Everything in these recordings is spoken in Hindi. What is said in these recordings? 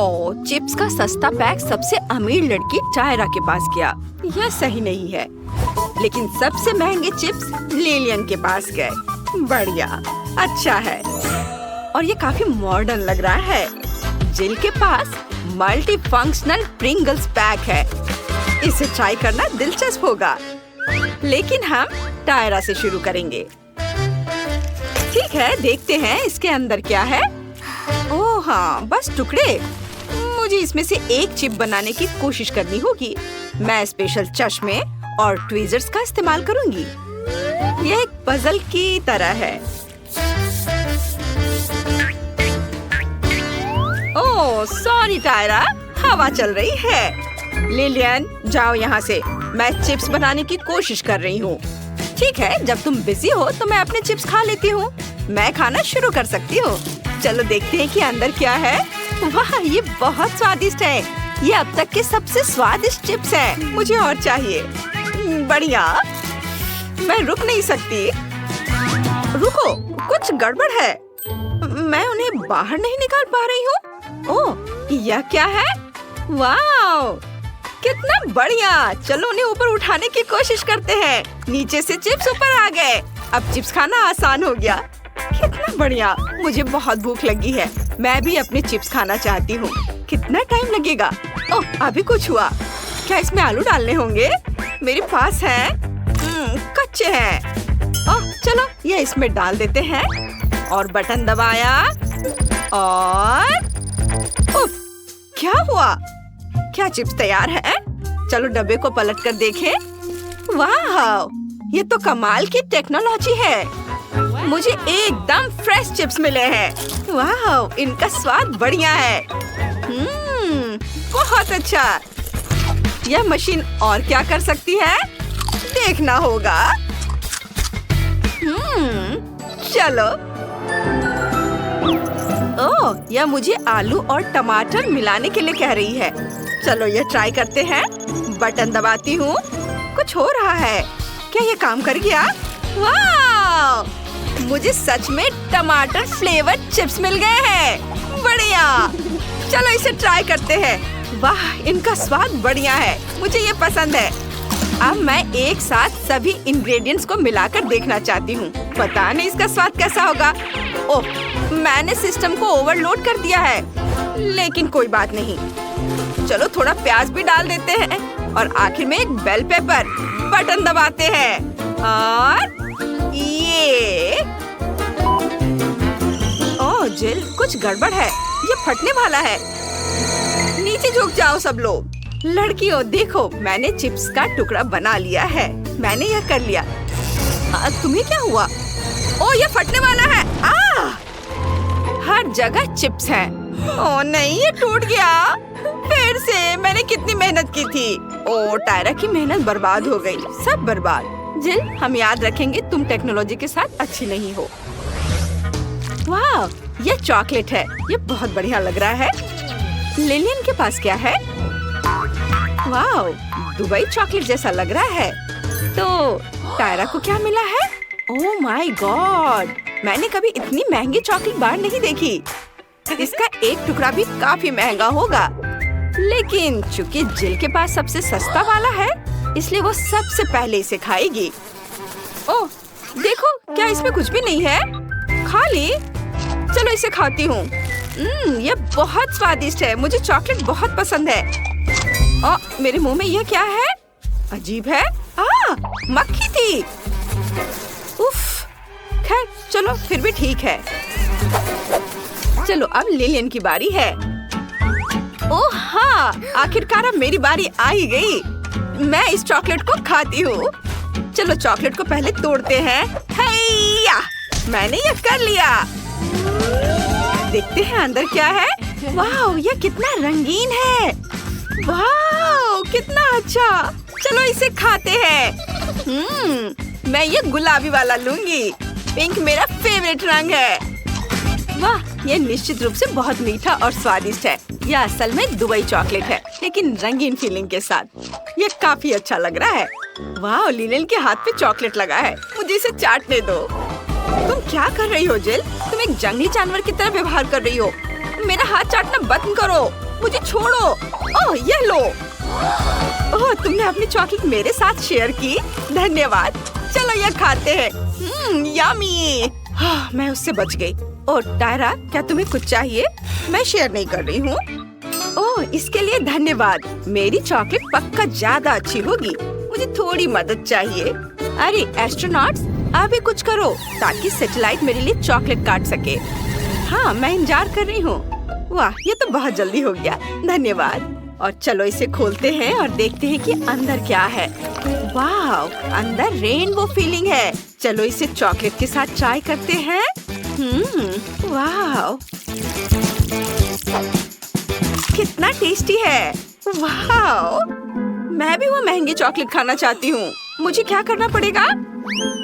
ओ, चिप्स का सस्ता पैक सबसे अमीर लड़की टायरा के पास गया। यह सही नहीं है, लेकिन सबसे महंगे चिप्स लिलियन के पास गए। बढ़िया, अच्छा है। और ये काफी मॉडर्न लग रहा है। जिल के पास मल्टी फंक्शनल प्रिंगल्स पैक है। इसे ट्राई करना दिलचस्प होगा, लेकिन हम टायरा से शुरू करेंगे। ठीक है, देखते हैं इसके अंदर क्या है। ओह हाँ, बस टुकड़े। मुझे इसमें से एक चिप बनाने की कोशिश करनी होगी। मैं स्पेशल चश्मे और ट्वीजर्स का इस्तेमाल करूंगी। यह एक पजल की तरह है। ओह सॉरी टायरा, हवा चल रही है। लिलियन जाओ यहाँ से, मैं चिप्स बनाने की कोशिश कर रही हूँ। ठीक है, जब तुम बिजी हो तो मैं अपने चिप्स खा लेती हूँ। मैं खाना शुरू कर सकती हूँ। चलो देखते हैं कि अंदर क्या है। वाह, ये बहुत स्वादिष्ट है। ये अब तक के सबसे स्वादिष्ट चिप्स है। मुझे और चाहिए। बढ़िया, मैं रुक नहीं सकती। रुको, कुछ गड़बड़ है। मैं उन्हें बाहर नहीं निकाल पा रही हूँ। ओह, यह क्या है? वाह, कितना बढ़िया। चलो उन्हें ऊपर उठाने की कोशिश करते हैं। नीचे से चिप्स ऊपर आ गए। अब चिप्स खाना आसान हो गया। कितना बढ़िया। मुझे बहुत भूख लगी है। मैं भी अपने चिप्स खाना चाहती हूँ। कितना टाइम लगेगा? ओह, अभी कुछ हुआ। क्या इसमें आलू डालने होंगे? मेरे पास है। कच्चे हैं। ओह, चलो ये इसमें डाल देते हैं और बटन दबाया और उफ, क्या हुआ? क्या चिप्स तैयार है? चलो डब्बे को पलट कर देखें। वाह, ये तो कमाल की टेक्नोलॉजी है। मुझे एकदम फ्रेश चिप्स मिले हैं। वाह, इनका स्वाद बढ़िया है। बहुत अच्छा। यह मशीन और क्या कर सकती है? देखना होगा। चलो। ओह, यह मुझे आलू और टमाटर मिलाने के लिए कह रही है। चलो यह ट्राई करते हैं। बटन दबाती हूँ। कुछ हो रहा है। क्या ये काम कर गया? वाह, मुझे सच में टमाटर फ्लेवर चिप्स मिल गए हैं। बढ़िया। चलो इसे ट्राई करते हैं। वाह, इनका स्वाद बढ़िया है। मुझे ये पसंद है। अब मैं एक साथ सभी इंग्रेडिएंट्स को मिलाकर देखना चाहती हूँ। पता नहीं इसका स्वाद कैसा होगा। ओह, मैंने सिस्टम को ओवरलोड कर दिया है, लेकिन कोई बात नहीं। चलो थोड़ा प्याज भी डाल देते हैं और आखिर में एक बेल पेपर। बटन दबाते हैं और ये। ओह जिल, कुछ गड़बड़ है। ये फटने वाला है। नीचे झुक जाओ सब लोग। लड़कियों देखो, मैंने चिप्स का टुकड़ा बना लिया है। मैंने यह कर लिया। तुम्हें क्या हुआ? ओह, ये फटने वाला है। हर जगह चिप्स हैं। ओह नहीं, ये टूट गया। फिर से। मैंने कितनी मेहनत की थी। ओह, टायरा की मेहनत बर्बाद हो गई। सब बर्बाद। जिल, हम याद रखेंगे तुम टेक्नोलॉजी के साथ अच्छी नहीं हो। वाह, ये चॉकलेट है। ये बहुत बढ़िया लग रहा है। लिलियन के पास क्या है? वाह, दुबई चॉकलेट जैसा लग रहा है। तो टायरा को क्या मिला है? ओह माय गॉड, मैंने कभी इतनी महंगी चॉकलेट बार नहीं देखी। इसका एक टुकड़ा भी काफी महंगा होगा, लेकिन चूंकि जिल के पास सबसे सस्ता वाला है, इसलिए वो सबसे पहले इसे खाएगी। ओह देखो, क्या इसमें कुछ भी नहीं है? खाली। चलो इसे खाती हूँ। ये बहुत स्वादिष्ट है। मुझे चॉकलेट बहुत पसंद है। मेरे मुंह में यह क्या है? अजीब है। मक्खी थी। उफ, खैर चलो, फिर भी ठीक है। चलो अब लिलियन की बारी है। ओह हाँ, आखिरकार अब मेरी बारी आ ही गई। मैं इस चॉकलेट को खाती हूँ। चलो चॉकलेट को पहले तोड़ते हैं। हैया, मैंने यह कर लिया। देखते हैं अंदर क्या है। वाह, यह कितना रंगीन है। वाह, कितना अच्छा। चलो इसे खाते हैं। मैं ये गुलाबी वाला लूंगी। पिंक मेरा फेवरेट रंग है। वाह, ये निश्चित रूप से बहुत मीठा और स्वादिष्ट है। यह असल में दुबई चॉकलेट है, लेकिन रंगीन फीलिंग के साथ। ये काफी अच्छा लग रहा है। वाह, लिलियन के हाथ पे चॉकलेट लगा है। मुझे इसे चाटने दो। तुम क्या कर रही हो जिल? तुम एक जंगली जानवर की तरह व्यवहार कर रही हो। मेरा हाथ चाटना बंद करो। मुझे छोड़ो। ओह ये लो। ओह तुमने अपनी चॉकलेट मेरे साथ शेयर की, धन्यवाद। चलो ये खाते हैं। यम्मी। मैं उससे बच गई। ओह टायरा, क्या तुम्हें कुछ चाहिए? मैं शेयर नहीं कर रही हूँ। ओह इसके लिए धन्यवाद। मेरी चॉकलेट पक्का ज्यादा अच्छी होगी। मुझे थोड़ी मदद चाहिए। अरे एस्ट्रोनॉट्स, आप भी कुछ करो ताकि सैटेलाइट मेरे लिए चॉकलेट काट सके। हाँ मैं इंतजार कर रही हूँ। वाह ये तो बहुत जल्दी हो गया, धन्यवाद। और चलो इसे खोलते हैं और देखते हैं कि अंदर क्या है। वाह अंदर रेनबो फीलिंग है। चलो इसे चॉकलेट के साथ ट्राई करते हैं। वाह कितना टेस्टी है। वाह मैं भी वो महंगी चॉकलेट खाना चाहती हूँ। मुझे क्या करना पड़ेगा?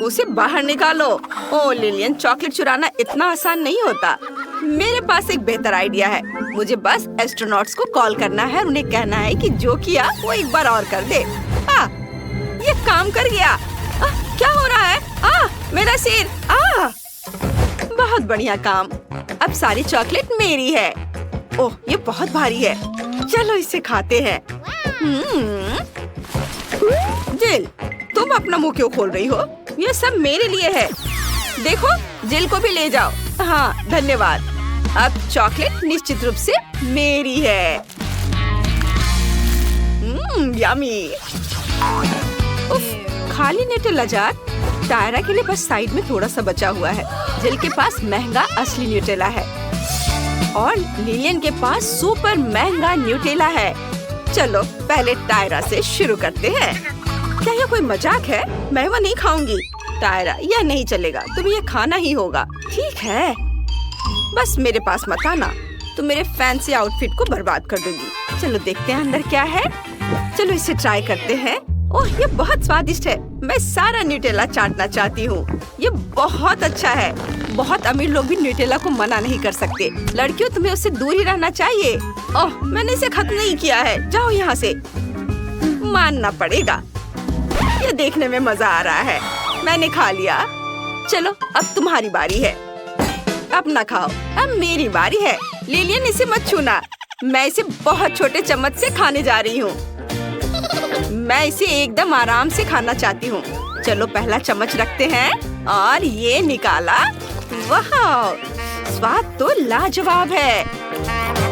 उसे बाहर निकालो। ओ लिलियन, चॉकलेट चुराना इतना आसान नहीं होता। मेरे पास एक बेहतर आइडिया है। मुझे बस एस्ट्रोनॉट्स को कॉल करना है और उन्हें कहना है कि जो किया वो एक बार और कर दे। ये काम कर गया। क्या हो रहा है? मेरा सिर। बहुत बढ़िया काम। अब सारी चॉकलेट मेरी है। ओह ये बहुत भारी है। चलो इसे खाते हैं। जिल, तुम अपना मुंह क्यों खोल रही हो? ये सब मेरे लिए है। देखो जिल को भी ले जाओ। हाँ धन्यवाद। अब चॉकलेट निश्चित रूप से मेरी है। यम्मी। खाली न्यूटेला जार। टायरा के लिए बस साइड में थोड़ा सा बचा हुआ है। जिल के पास महंगा असली न्यूटेला है और लिलियन के पास सुपर महंगा न्यूटेला है। चलो पहले टायरा से शुरू करते हैं। क्या ये कोई मजाक है? मैं वो नहीं खाऊंगी। टायरा यह नहीं चलेगा, तुम्हें ये खाना ही होगा। ठीक है बस मेरे पास मत आना, तुम मेरे फैंसी आउटफिट को बर्बाद कर दोगी। चलो देखते हैं अंदर क्या है। चलो इसे ट्राई करते हैं। ओह ये बहुत स्वादिष्ट है। मैं सारा न्यूटेला चाटना चाहती हूँ। ये बहुत अच्छा है। बहुत अमीर लोग भी न्यूटेला को मना नहीं कर सकते। लड़कियों तुम्हें उससे दूर ही रहना चाहिए। ओह मैंने इसे खत्म नहीं किया है। जाओ यहाँ से। मानना पड़ेगा, ये देखने में मजा आ रहा है। मैंने खा लिया। चलो अब तुम्हारी बारी है। अब ना खाओ, अब मेरी बारी है। लिलियन इसे मत छूना। मैं इसे बहुत छोटे चम्मच से खाने जा रही हूँ। मैं इसे एकदम आराम से खाना चाहती हूँ। चलो पहला चम्मच रखते हैं और ये निकाला। वाह स्वाद तो लाजवाब है।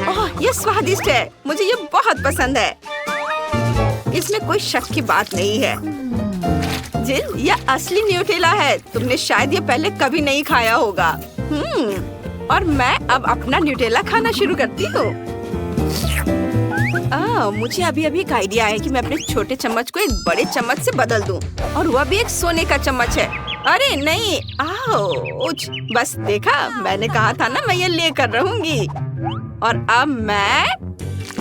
ओह ये स्वादिष्ट है। मुझे ये बहुत पसंद है। इसमें कोई शक की बात नहीं है। जिल यह असली न्यूटेला है। तुमने शायद ये पहले कभी नहीं खाया होगा। और मैं अब अपना न्यूटेला खाना शुरू करती हूँ। मुझे अभी एक आइडिया है कि मैं अपने छोटे चम्मच को एक बड़े चम्मच से बदल दूं और वह भी एक सोने का चम्मच है। अरे नहीं, बस देखा, मैंने कहा था ना मैं ये लेकर रहूंगी। और अब मैं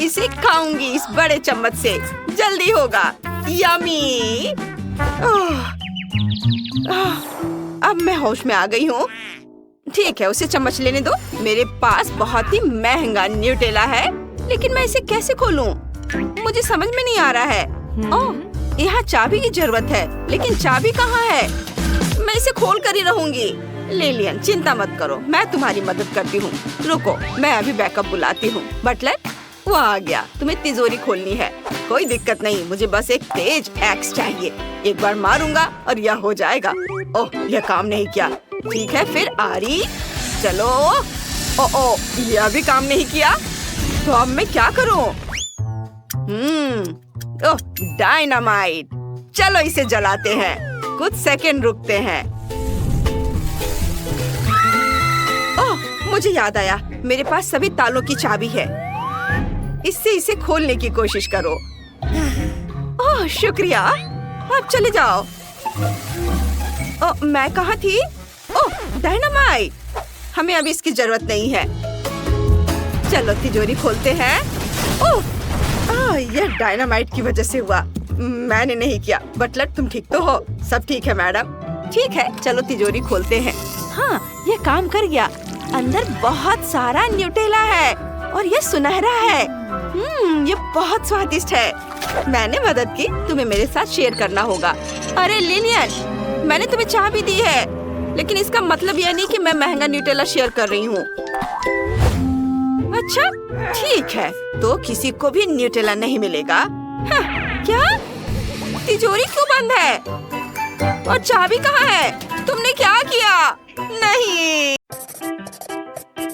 इसे खाऊंगी इस बड़े चम्मच से। जल्दी होगा। यम्मी। अब मैं होश में आ गई हूँ। ठीक है उसे चम्मच लेने दो। मेरे पास बहुत ही महंगा न्यूटेला है, लेकिन मैं इसे कैसे खोलूं? मुझे समझ में नहीं आ रहा है। ओह यहाँ चाबी की जरूरत है, लेकिन चाबी कहाँ है? मैं इसे खोल कर ही रहूंगी। लिलियन चिंता मत करो, मैं तुम्हारी मदद करती हूँ। रुको मैं अभी बैकअप बुलाती हूँ। बटलर वो आ गया। तुम्हें तिजोरी खोलनी है। कोई दिक्कत नहीं, मुझे बस एक तेज एक्स चाहिए। एक बार मारूंगा और यह हो जाएगा। ओह यह काम नहीं किया। ठीक है फिर आरी। चलो। ओ यह भी काम नहीं किया। तो अब मैं क्या करूं? ओह डायनामाइट। चलो इसे जलाते हैं। कुछ सेकंड रुकते हैं। ओह मुझे याद आया, मेरे पास सभी तालों की चाबी है। इससे इसे खोलने की कोशिश करो। ओह शुक्रिया। अब चले जाओ। ओह मैं कहाँ थी? ओह डायनामाइट। हमें अभी इसकी जरूरत नहीं है। चलो तिजोरी खोलते हैं। ओह यह डायनामाइट की वजह से हुआ। मैंने नहीं किया। बटलर तुम ठीक तो हो? सब ठीक है मैडम। ठीक है चलो तिजोरी खोलते हैं। हाँ ये काम कर गया। अंदर बहुत सारा न्यूटेला है और ये सुनहरा है। ये बहुत स्वादिष्ट है। मैंने मदद की, तुम्हें मेरे साथ शेयर करना होगा। अरे लिलियन मैंने तुम्हें चाबी दी है, लेकिन इसका मतलब यह नहीं कि मैं महंगा न्यूटेला शेयर कर रही हूँ। अच्छा ठीक है, तो किसी को भी न्यूटेला नहीं मिलेगा। हाँ, क्या तिजोरी क्यों बंद है और चाबी कहाँ है? तुमने क्या किया? नहीं।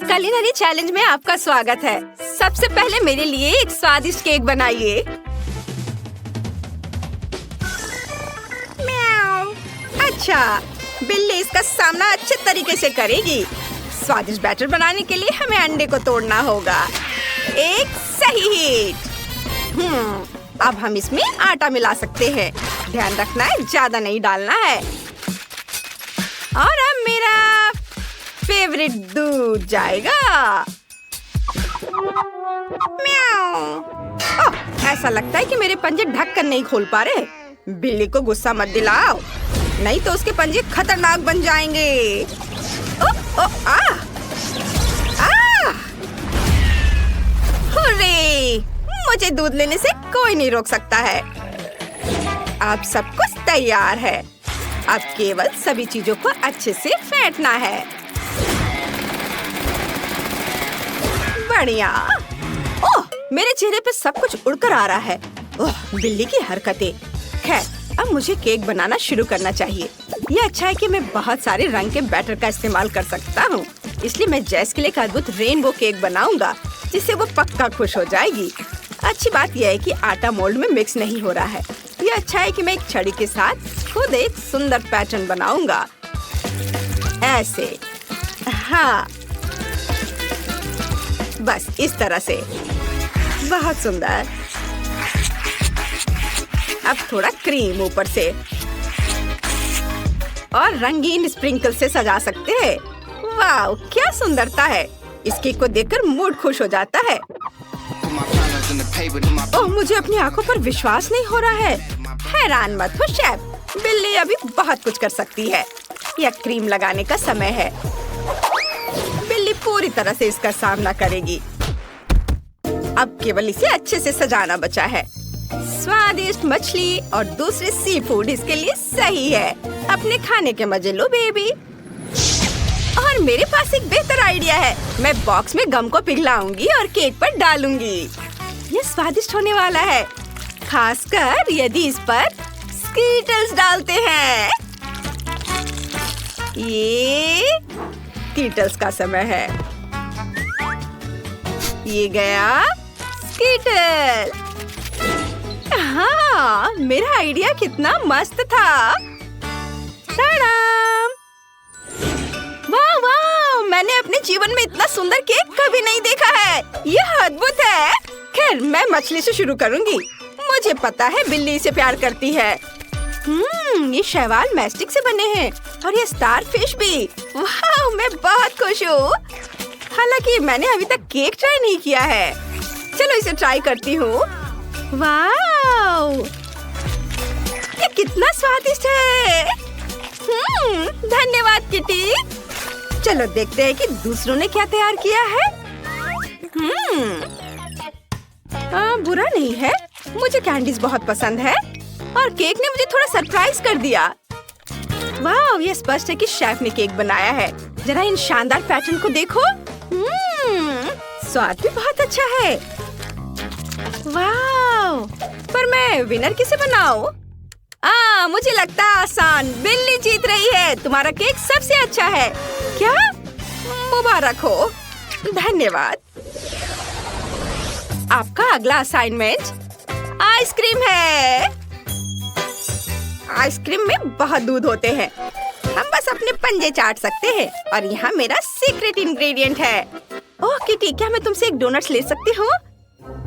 कुलिनरी चैलेंज में आपका स्वागत है। सबसे पहले मेरे लिए एक स्वादिष्ट केक बनाइए। म्याऊ। अच्छा, बिल्ली इसका सामना अच्छे तरीके से करेगी। स्वादिष्ट बैटर बनाने के लिए हमें अंडे को तोड़ना होगा। एक सही हिट। अब हम इसमें आटा मिला सकते हैं। ध्यान रखना है, ज्यादा नहीं डालना है। और अब मेरा फेवरेट दूध जाएगा। म्याऊ। ओह, ऐसा लगता है कि मेरे पंजे ढक कर नहीं खोल पा रहे। बिल्ली को गुस्सा मत दिलाओ, नहीं तो उसके पंजे खतरनाक बन जाएंगे। ओह, ओह, आ, आ, हुर्रे! मुझे दूध लेने से कोई नहीं रोक सकता है। अब सब कुछ तैयार है। अब केवल सभी चीजों को अच्छे से फेंटना है। बढ़िया। ओह, मेरे चेहरे पे सब कुछ उड़कर आ रहा है। ओह, बिल्ली की हरकतें। खैर, अब मुझे केक बनाना शुरू करना चाहिए। ये अच्छा है कि मैं बहुत सारे रंग के बैटर का इस्तेमाल कर सकता हूँ। इसलिए मैं जैस के लिए एक अद्भुत रेनबो केक बनाऊंगा, जिससे वो पक्का खुश हो जाएगी। अच्छी बात यह है कि आटा मोल्ड में मिक्स नहीं हो रहा है। ये अच्छा है कि मैं एक छड़ी के साथ खुद एक सुंदर पैटर्न बनाऊंगा। ऐसे, हाँ, बस इस तरह से। बहुत सुंदर। अब थोड़ा क्रीम ऊपर से और रंगीन स्प्रिंकल से सजा सकते हैं। वाह, क्या सुंदरता है! इस केक को देखकर मूड खुश हो जाता है। ओह, मुझे अपनी आंखों पर विश्वास नहीं हो रहा है। हैरान मत हो शेफ, बिल्ली अभी बहुत कुछ कर सकती है। यह क्रीम लगाने का समय है। बिल्ली पूरी तरह से इसका सामना करेगी। अब केवल इसे अच्छे से सजाना बचा है। स्वादिष्ट मछली और दूसरे सी फूड इसके लिए सही है। अपने खाने के मजे लो बेबी। और मेरे पास एक बेहतर आइडिया है। मैं बॉक्स में गम को पिघलाऊंगी और केक पर डालूंगी। ये स्वादिष्ट होने वाला है, खासकर यदि इस पर स्कीटल्स डालते हैं। ये स्कीटल्स का समय है। ये गया स्कीटल। हाँ, मेरा आइडिया कितना मस्त था। टाडाम! वाह वाह, मैंने अपने जीवन में इतना सुंदर केक कभी नहीं देखा है। यह अद्भुत है। खैर, मैं मछली से शुरू करूंगी। मुझे पता है बिल्ली इसे प्यार करती है। ये शैवाल मैस्टिक से बने हैं और ये स्टार फिश भी। वाह, मैं बहुत खुश हूँ। हालांकि मैंने अभी तक केक ट्राई नहीं किया है। चलो इसे ट्राई करती हूँ। वाह, ये कितना स्वादिष्ट है। धन्यवाद किटी। चलो देखते हैं कि दूसरों ने क्या तैयार किया है। बुरा नहीं है, मुझे कैंडीज बहुत पसंद है और केक ने मुझे थोड़ा सरप्राइज कर दिया। वाह, ये स्पष्ट है कि शेफ ने केक बनाया है। जरा इन शानदार पैटर्न को देखो। स्वाद भी बहुत अच्छा है। वाह, पर मैं विनर किसे बनाऊं? मुझे लगता है आसान। बिल्ली जीत रही है। तुम्हारा केक सबसे अच्छा है। क्या? मुबारक हो। धन्यवाद। आपका अगला असाइनमेंट आइसक्रीम है। आइसक्रीम में बहुत दूध होते हैं। हम बस अपने पंजे चाट सकते हैं और यहाँ मेरा सीक्रेट इंग्रेडिएंट है। ओह किटी, क्या मैं तुमसे एक डोनट्स ले सकती हूँ?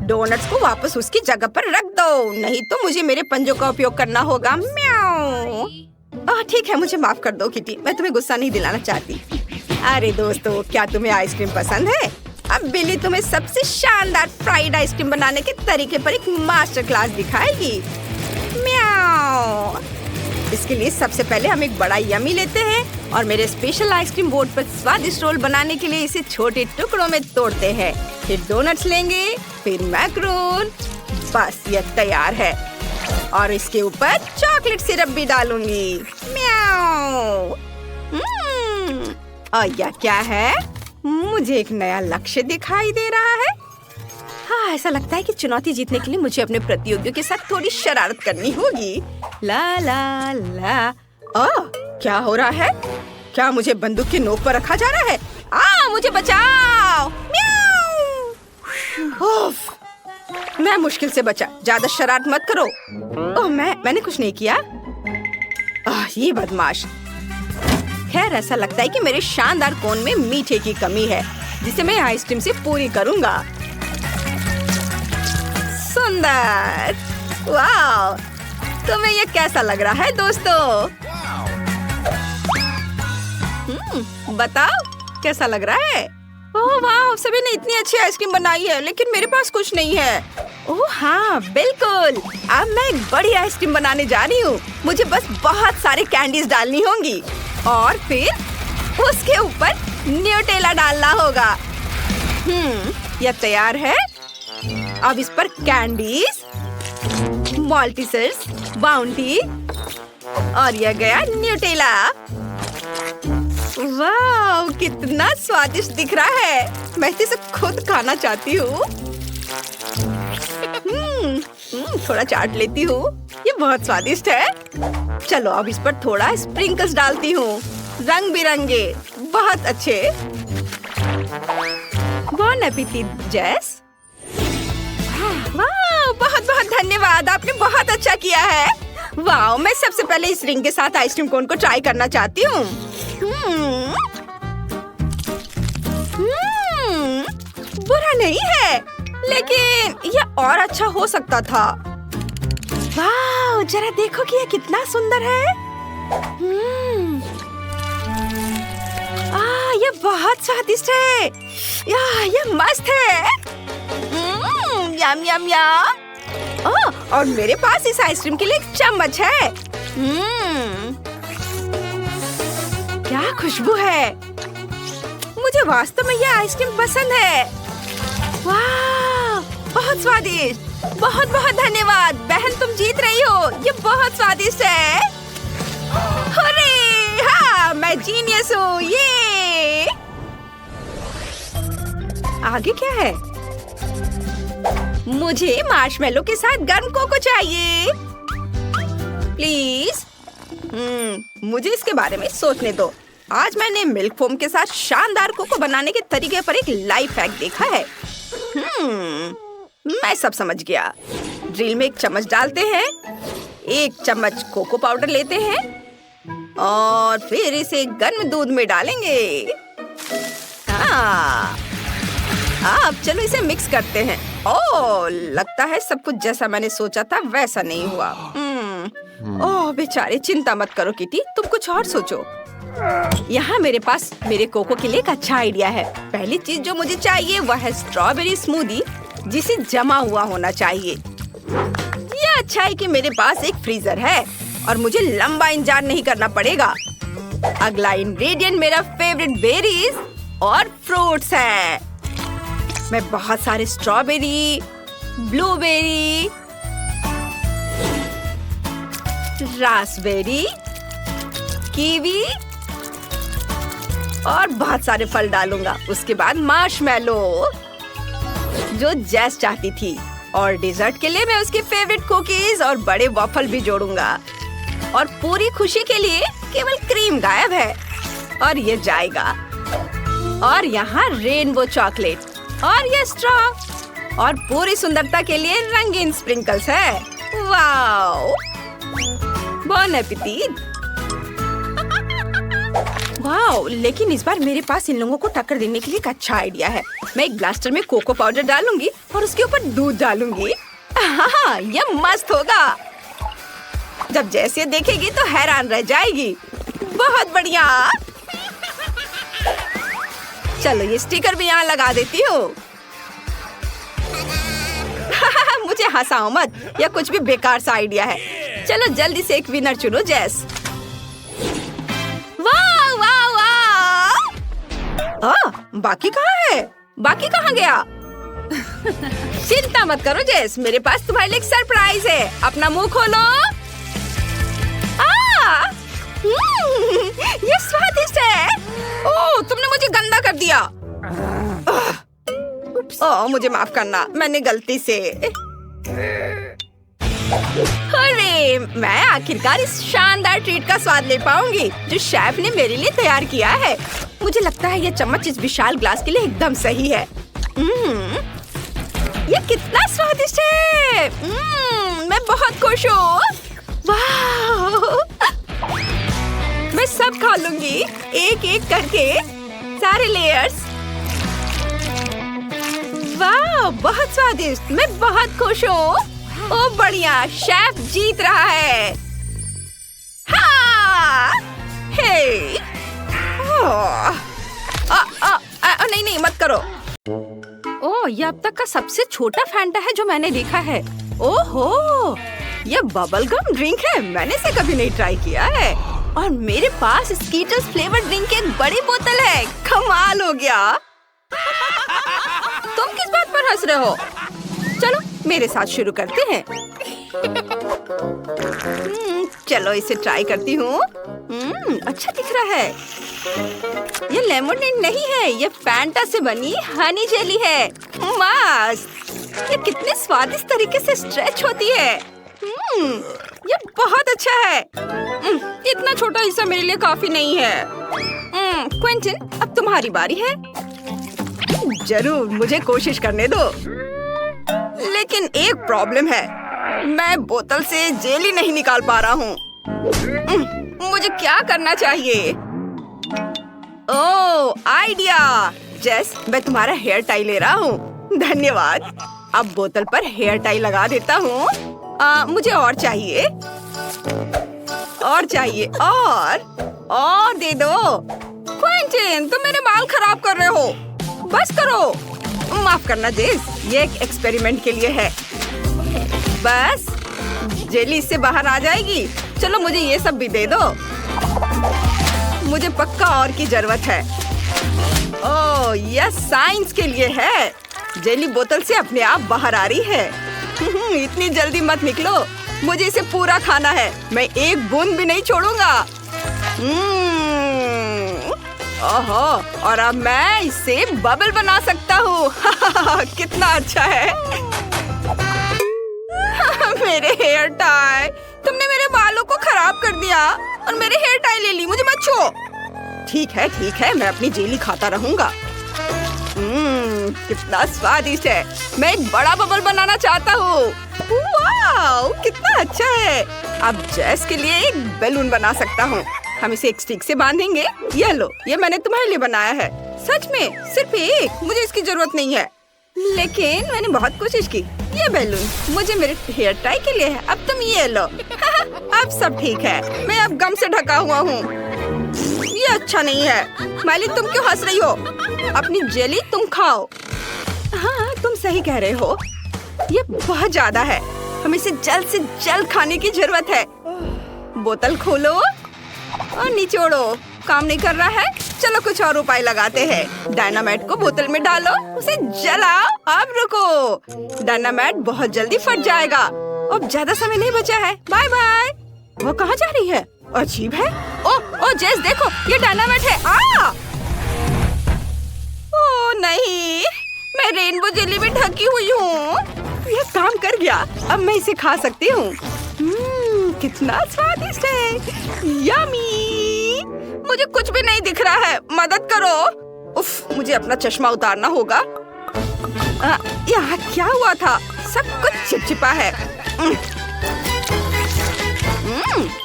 डोनट्स को वापस उसकी जगह पर रख दो, नहीं तो मुझे मेरे पंजों का उपयोग करना होगा। म्याऊ। ओह ठीक है, मुझे माफ कर दो किटी, मैं तुम्हें गुस्सा नहीं दिलाना चाहती। अरे दोस्तों, क्या तुम्हें आइसक्रीम पसंद है? अब बिल्ली तुम्हें सबसे शानदार फ्राइड आइसक्रीम बनाने के तरीके पर एक मास्टर क्लास दिखाएगी। म्याऊ। इसके लिए सबसे पहले हम एक बड़ा यम्मी लेते हैं और मेरे स्पेशल आइसक्रीम बोर्ड पर स्वादिष्ट रोल बनाने के लिए इसे छोटे टुकड़ों में तोड़ते हैं। फिर डोनट्स लेंगे, फिर मैक्रोन। बस ये तैयार है और इसके ऊपर चॉकलेट सिरप भी डालूंगी। म्याऊ। और यह क्या है? मुझे एक नया लक्ष्य दिखाई दे रहा है। हाँ, ऐसा लगता है कि चुनौती जीतने के लिए मुझे अपने प्रतियोगियों के साथ थोड़ी शरारत करनी होगी। ला ला ला। क्या हो रहा है? क्या मुझे बंदूक की नोक पर रखा जा रहा है? मुझे बचाओ! उफ, मैं मुश्किल से बचा। ज्यादा शरारत मत करो। मैंने कुछ नहीं किया। ये बदमाश। खैर, ऐसा लगता है कि मेरे शानदार कोन में मीठे की कमी है, जिसे मैं आइसक्रीम से पूरी करूंगा। सुंदर! वाह! तुम्हें ये कैसा लग रहा है दोस्तों? बताओ कैसा लग रहा है? ओह वाह, सभी ने इतनी अच्छी आइसक्रीम बनाई है, लेकिन मेरे पास कुछ नहीं है। ओह हाँ, बिल्कुल। अब मैं एक बड़ी आइसक्रीम बनाने जा रही हूँ। मुझे बस बहुत सारे कैंडीज डालनी होंगी और फिर उसके ऊपर न्यूटेला डालना होगा। यह तैयार है। अब इस पर कैंडीज, माल्टेसर्स, बाउंटी और यह गया न्यूटेला। वाह, कितना स्वादिष्ट दिख रहा है। मैं इसे खुद खाना चाहती हूँ। थोड़ा चाट लेती हूँ। ये बहुत स्वादिष्ट है। चलो अब इस पर थोड़ा स्प्रिंकल्स डालती हूँ, रंग बिरंगे, बहुत अच्छे। बॉन एपेटिट जेस। वाह, बहुत बहुत धन्यवाद, आपने बहुत अच्छा किया है। वाह, मैं सबसे पहले इस रिंग के साथ आइसक्रीम कोन को ट्राई करना चाहती हूँ। बुरा नहीं है, लेकिन यह और अच्छा हो सकता था। वाह, जरा देखो कि यह कितना सुंदर है। यह बहुत स्वादिष्ट है। यह मस्त है। यम यम यम। और मेरे पास इस आइसक्रीम के लिए एक चम्मच है। क्या खुशबू है। मुझे वास्तव में यह आइसक्रीम पसंद है। वाह, बहुत स्वादिष्ट। बहुत बहुत धन्यवाद बहन, तुम जीत रही हो। ये बहुत स्वादिष्ट है। अरे हाँ, मैं जीनियस हूँ। ये आगे क्या है? मुझे मार्शमेलो के साथ गर्म कोको चाहिए, प्लीज। मुझे इसके बारे में सोचने दो। आज मैंने मिल्क फोम के साथ शानदार कोको बनाने के तरीके पर एक लाइफ हैक देखा है। मैं सब समझ गया। ड्रिल में एक चम्मच डालते हैं, एक चम्मच कोको पाउडर लेते हैं और फिर इसे गर्म दूध में डालेंगे। अब चलो इसे मिक्स करते हैं। ओह, लगता है सब कुछ जैसा मैंने सोचा था वैसा नहीं हुआ। ओह बेचारे, चिंता मत करो किटी, तुम कुछ और सोचो। यहाँ मेरे पास मेरे कोको के लिए एक अच्छा आइडिया है। पहली चीज जो मुझे चाहिए वह है स्ट्रॉबेरी स्मूदी, जिसे जमा हुआ होना चाहिए। यह अच्छा है कि मेरे पास एक फ्रीजर है और मुझे लंबा इंतजार नहीं करना पड़ेगा। अगला इंग्रेडिएंट मेरा फेवरेट बेरीज और फ्रूट्स है। मैं बहुत सारे स्ट्रॉबेरी, ब्लूबेरी, रास्पबेरी, कीवी और बहुत सारे फल डालूंगा। उसके बाद मार्शमेलो, जो जेस चाहती थी, और डेजर्ट के लिए मैं उसकी फेवरेट कुकीज और बड़े वॉफल भी जोड़ूंगा। और पूरी खुशी के लिए केवल क्रीम गायब है और ये जाएगा। और यहाँ रेनबो चॉकलेट और ये स्ट्रॉ और पूरी सुंदरता के लिए रंगीन स्प्रिंकल्स है। वाओ, बॉन एपेटिट। वाओ, लेकिन इस बार मेरे पास इन लोगों को टक्कर देने के लिए एक अच्छा आइडिया है। मैं एक ब्लास्टर में कोको पाउडर डालूंगी और उसके ऊपर दूध डालूंगी। हाँ, यह मस्त होगा। जब जैसे देखेगी तो हैरान रह जाएगी। बहुत बढ़िया। चलो ये स्टिकर भी यहाँ लगा देती हूँ। मुझे हंसाओ मत, यह कुछ भी बेकार सा आइडिया है। चलो जल्दी से एक विनर चुनो जेस। वाह वाह वाह। बाकी कहाँ है? बाकी कहाँ गया? चिंता मत करो जेस, मेरे पास तुम्हारे लिए एक सरप्राइज है। अपना मुंह खोलो। ये स्वादिष्ट है। ओह, तुमने मुझे गंदा कर दिया। ओह, मुझे माफ करना, मैंने गलती से। अरे, मैं आखिरकार इस शानदार ट्रीट का स्वाद ले पाऊंगी जो शेफ ने मेरे लिए तैयार किया है। मुझे लगता है ये चम्मच इस विशाल ग्लास के लिए एकदम सही है। ये कितना स्वादिष्ट है। मैं बहुत खुश हूँ। वाह! मैं सब खा लूंगी, एक एक करके, सारे लेयर्स। वाह, बहुत स्वादिष्ट। मैं बहुत खुश हूँ। ओ बढ़िया, शेफ जीत रहा है। हाँ! हे! नहीं नहीं, मत करो। ओह, ये अब तक का सबसे छोटा फैंटा है जो मैंने देखा है। ओहो, ये बबल गम ड्रिंक है। मैंने इसे कभी नहीं ट्राई किया है। और मेरे पास स्कीटल्स फ्लेवर ड्रिंक की एक बड़ी बोतल है। कमाल हो गया। तुम किस बात पर हंस रहे हो? चलो मेरे साथ शुरू करते हैं। चलो इसे ट्राई करती हूँ। अच्छा दिख रहा है। ये लेमोनेड नहीं है, ये फैंटा से बनी हनी जेली है। मस्त। ये कितने स्वादिष्ट तरीके से स्ट्रेच होती है। ये बहुत अच्छा है। इतना छोटा हिस्सा मेरे लिए काफी नहीं है। क्विंटन, अब तुम्हारी बारी है। जरूर, मुझे कोशिश करने दो। लेकिन एक प्रॉब्लम है, मैं बोतल से जेली नहीं निकाल पा रहा हूँ। मुझे क्या करना चाहिए? ओह, आइडिया। जेस, मैं तुम्हारा हेयर टाई ले रहा हूँ। धन्यवाद। अब बोतल पर हेयर टाई लगा देता हूँ। मुझे और चाहिए, और चाहिए, और दे दो। क्विंटन, तुम मेरे बाल खराब कर रहे हो। बस करो। माफ करना जेस, ये एक एक्सपेरिमेंट के लिए है। बस जेली इससे बाहर आ जाएगी। चलो मुझे ये सब भी दे दो। मुझे पक्का और की जरूरत है। ओह, यह साइंस के लिए है। जेली बोतल से अपने आप बाहर आ रही है। इतनी जल्दी मत निकलो, मुझे इसे पूरा खाना है। मैं एक बूंद भी नहीं छोड़ूंगा। ओहो, और अब मैं इससे बबल बना सकता हूँ। कितना अच्छा है। मेरे हेयर टाई, तुमने मेरे बालों को खराब कर दिया और मेरे हेयर टाई ले ली। मुझे मत छो। ठीक है, मैं अपनी जेली खाता रहूंगा। कितना स्वादिष्ट है। मैं एक बड़ा बबल बनाना चाहता हूँ। वाह, कितना अच्छा है। अब जेस के लिए एक बैलून बना सकता हूँ। हम इसे एक स्टिक से बांधेंगे। ये लो, ये मैंने तुम्हारे लिए बनाया है। सच में, सिर्फ एक। मुझे इसकी जरूरत नहीं है, लेकिन मैंने बहुत कोशिश की। ये बैलून मुझे मेरे हेयर टाई के लिए है। अब तुम ये लो। अब सब ठीक है। मैं अब गम से ढका हुआ हूँ। ये अच्छा नहीं है। माली, तुम क्यों हंस रही हो? अपनी जेली तुम खाओ। हाँ, तुम सही कह रहे हो। ये बहुत ज्यादा है। हमें इसे जल्द से जल्द खाने की जरूरत है। बोतल खोलो और निचोड़ो। काम नहीं कर रहा है। चलो कुछ और उपाय लगाते हैं। डायनामाइट को बोतल में डालो, उसे जलाओ। अब रुको, डायनामाइट बहुत जल्दी फट जाएगा। अब ज्यादा समय नहीं बचा है। Bye bye. वो कहाँ जा रही है? अजीब है। ओ जेस, देखो, ये डायनामाइट है। ओ नहीं, मैं रेनबो जेली में ढकी हुई हूँ। यह काम कर गया। अब मैं इसे खा सकती हूँ। कितना स्वादिष्ट है। यम्मी। मुझे कुछ भी नहीं दिख रहा है। मदद करो। उफ, मुझे अपना चश्मा उतारना होगा। यहाँ क्या हुआ था? सब कुछ चिपचिपा है।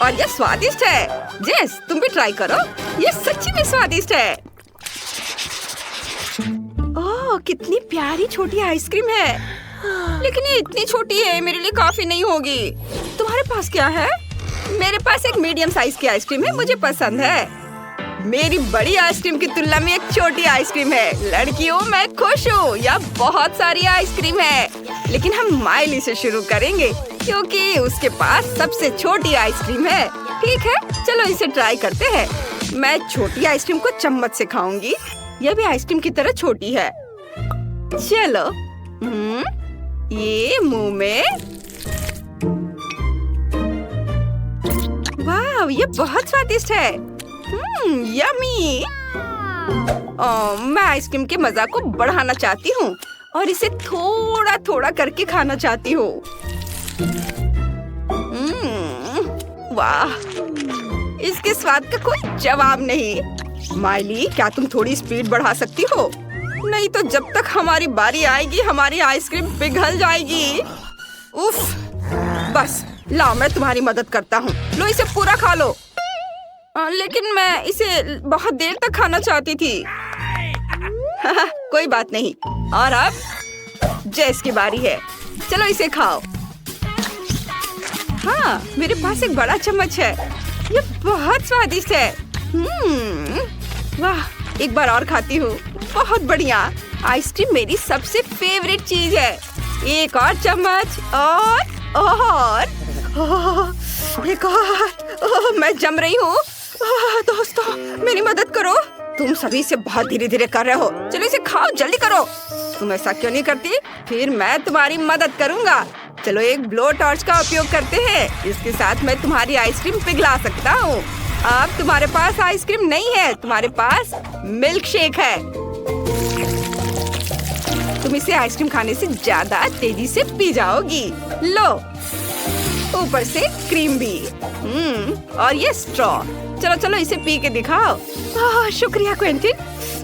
और ये स्वादिष्ट है। जेस, तुम भी ट्राई करो। ये सच्ची में स्वादिष्ट है। ओह, कितनी प्यारी छोटी आइसक्रीम है। लेकिन ये इतनी छोटी है, मेरे लिए काफी नहीं होगी। तुम्हारे पास क्या है? मेरे पास एक मीडियम साइज की आइसक्रीम है। मुझे पसंद है। मेरी बड़ी आइसक्रीम की तुलना में एक छोटी आइसक्रीम है। लड़कियों, मैं खुश हूँ। यहाँ बहुत सारी आइसक्रीम है, लेकिन हम माइली से शुरू करेंगे क्योंकि उसके पास सबसे छोटी आइसक्रीम है। ठीक है, चलो इसे ट्राई करते हैं। मैं छोटी आइसक्रीम को चम्मच से खाऊंगी। यह भी आइसक्रीम की तरह छोटी है। चलो, ये मुंह में। वाह, ये बहुत स्वादिष्ट है। यम्मी। मैं आइसक्रीम के मजा को बढ़ाना चाहती हूँ और इसे थोड़ा थोड़ा करके खाना चाहती हूँ। वाह, इसके स्वाद का कोई जवाब नहीं। माइली, क्या तुम थोड़ी स्पीड बढ़ा सकती हो? नहीं तो जब तक हमारी बारी आएगी हमारी आइसक्रीम पिघल जाएगी। उफ, बस लाओ मैं तुम्हारी मदद करता हूँ। लो इसे पूरा खा लो। लेकिन मैं इसे बहुत देर तक खाना चाहती थी। कोई बात नहीं। और अब जेस की बारी है। चलो इसे खाओ। हाँ, मेरे पास एक बड़ा चम्मच है। ये बहुत स्वादिष्ट है। वाह, एक बार और खाती हूँ। बहुत बढ़िया। आइसक्रीम मेरी सबसे फेवरेट चीज है। एक और चम्मच और एक और। मैं जम रही हूँ। दोस्तों मेरी मदद करो। तुम सभी से बहुत धीरे धीरे कर रहे हो। चलो इसे खाओ, जल्दी करो। तुम ऐसा क्यों नहीं करती? फिर मैं तुम्हारी मदद करूँगा। चलो एक ब्लो टॉर्च का उपयोग करते हैं। इसके साथ मैं तुम्हारी आइसक्रीम पिघला सकता हूँ। अब तुम्हारे पास आइसक्रीम नहीं है, तुम्हारे पास मिल्क शेक है। तुम इसे आइसक्रीम खाने से ज्यादा तेजी से पी जाओगी। लो, ऊपर से क्रीम भी। और ये स्ट्रॉ। चलो चलो इसे पी के दिखाओ। शुक्रिया क्विंटिन,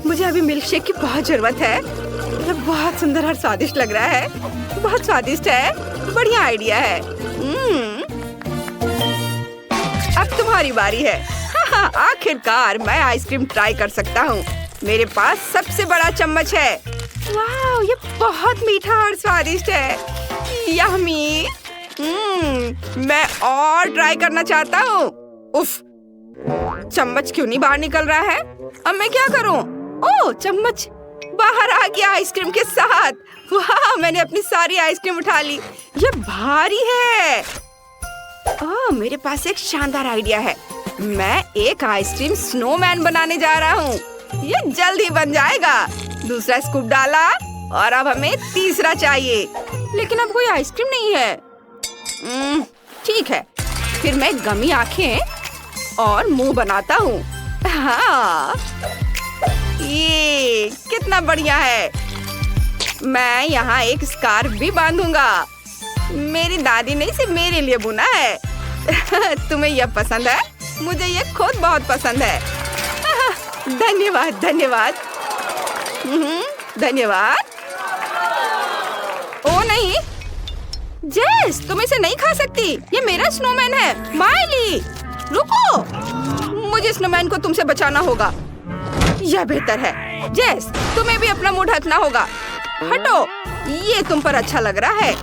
मुझे अभी मिल्क शेक की बहुत जरूरत है। ये बहुत सुंदर और स्वादिष्ट लग रहा है। बहुत स्वादिष्ट है। बढ़िया आइडिया है। अब तुम्हारी बारी है। आखिरकार मैं आइसक्रीम ट्राई कर सकता हूँ। मेरे पास सबसे बड़ा चम्मच है। वाह, ये बहुत मीठा और स्वादिष्ट है। यम्मी। मैं और ट्राई करना चाहता हूँ। उफ, चम्मच क्यों नहीं बाहर निकल रहा है? अब मैं क्या करूँ? ओह, चम्मच बाहर आ गया आइसक्रीम के साथ। वाह, मैंने अपनी सारी आइसक्रीम उठा ली। ये भारी है। ओह, मेरे पास एक शानदार आइडिया है। मैं एक आइसक्रीम स्नोमैन बनाने जा रहा हूँ। ये जल्द ही बन जाएगा। दूसरा स्कूप डाला और अब हमें तीसरा चाहिए। लेकिन अब कोई आइसक्रीम नहीं है। ठीक है, फिर मैं गमी आंखें और मुंह बनाता हूँ। हाँ, ये कितना बढ़िया है। मैं यहाँ एक स्कार्फ भी बांधूंगा। मेरी दादी ने इसे मेरे लिए बुना है। तुम्हें यह पसंद है? मुझे यह खुद बहुत पसंद है। धन्यवाद धन्यवाद। धन्यवाद। ओ नहीं, जेस, तुम इसे नहीं खा सकती। ये मेरा स्नोमैन है। माइली, रुको, मुझे स्नोमैन को तुमसे बचाना होगा। यह बेहतर है। जेस, तुम्हें भी अपना मुंह ढकना होगा। हटो, ये तुम पर अच्छा लग रहा है।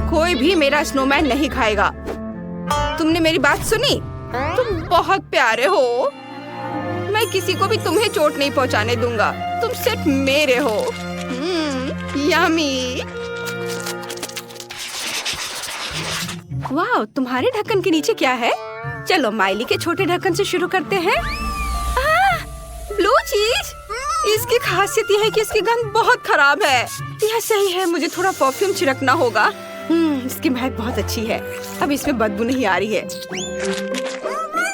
कोई भी मेरा स्नोमैन नहीं खाएगा। तुमने मेरी बात सुनी? तुम बहुत प्यारे हो। मैं किसी को भी तुम्हें चोट नहीं पहुंचाने दूंगा। तुम सिर्फ मेरे हो। यम्मी। वाह, तुम्हारे ढक्कन के नीचे क्या है? चलो माइली के छोटे ढक्कन से शुरू करते हैं। ब्लू चीज। इसकी खासियत यह है कि इसकी गंध बहुत खराब है। यह सही है, मुझे थोड़ा परफ्यूम छिड़कना होगा। इसकी महक बहुत अच्छी है। अब इसमें बदबू नहीं आ रही है।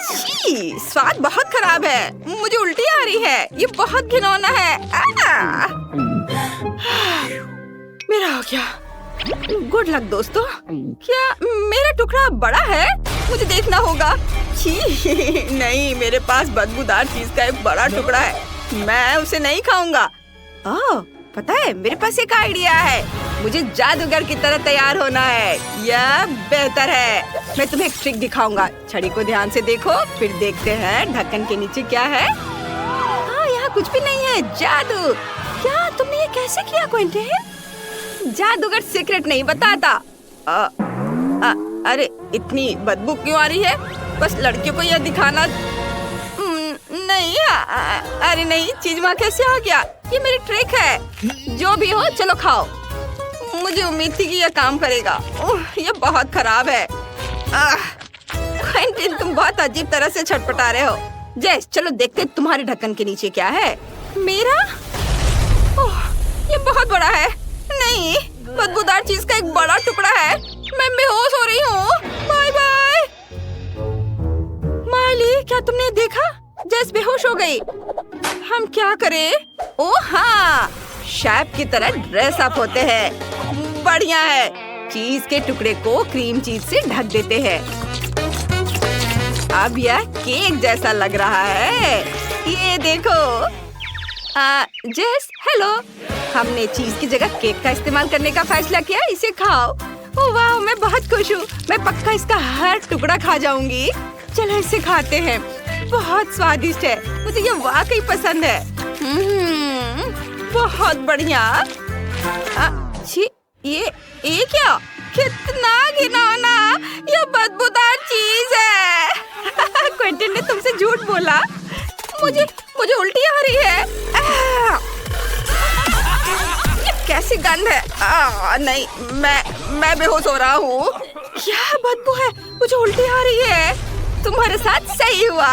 छी, स्वाद बहुत खराब है। मुझे उल्टी आ रही है। ये बहुत घिनौना है। मेरा हो गया। गुड लक दोस्तों। क्या मेरा टुकड़ा बड़ा है? मुझे देखना होगा। छी, नहीं, मेरे पास बदबूदार चीज का एक बड़ा टुकड़ा है। मैं उसे नहीं खाऊंगा। ओह, पता है, मेरे पास एक आइडिया है। मुझे जादूगर की तरह तैयार होना है। यह बेहतर है। मैं तुम्हें एक ट्रिक दिखाऊंगा। छड़ी को ध्यान से देखो, फिर देखते हैं ढक्कन के नीचे क्या है। हाँ, यहाँ कुछ भी नहीं है। जादू। क्या तुमने ये कैसे किया क्विंटिन? जादूगर सीक्रेट नहीं बताता। अरे, इतनी बदबू क्यों आ रही है? बस लड़कियों को यह दिखाना नहीं। अरे नहीं, चीज़मा कैसे आ गया? ये मेरी ट्रिक है। जो भी हो, चलो खाओ। मुझे उम्मीद थी कि यह काम करेगा। ये बहुत खराब है। क्विंटिन, तुम बहुत अजीब तरह से छटपटा रहे हो। जेस, चलो देखते तुम्हारे ढक्कन के नीचे क्या है। मेरा? ये बहुत बड़ा है। नहीं, बदबूदार चीज का एक बड़ा टुकड़ा है। मैं बेहोश हो रही हूँ। Bye bye. माइली, क्या तुमने देखा? जेस बेहोश हो गई। हम क्या करें? ओ हाँ, शेफ की तरह ड्रेस अप होते हैं। बढ़िया है। चीज के टुकड़े को क्रीम चीज से ढक देते हैं। अब यह केक जैसा लग रहा है। ये देखो। जेस, हेलो। हमने चीज की जगह केक का इस्तेमाल करने का फैसला किया। इसे खाओ। ओह वाह, मैं बहुत खुश हूँ। मैं पक्का इसका हर टुकड़ा खा जाऊंगी। चलो इसे खाते हैं। बहुत स्वादिष्ट है। मुझे ये वाकई पसंद है। बहुत बढ़िया। छी, ये क्या? कितना घिनौना! ये बदबूदार चीज है। क्विंटन ने तुमसे झूठ बोला। मुझे उल्टी आ रही है। ये कैसी गंध है? नहीं, मैं बेहोश हो रहा हूँ। क्या बदबू है? मुझे उल्टी आ रही है। तुम्हारे साथ सही हुआ।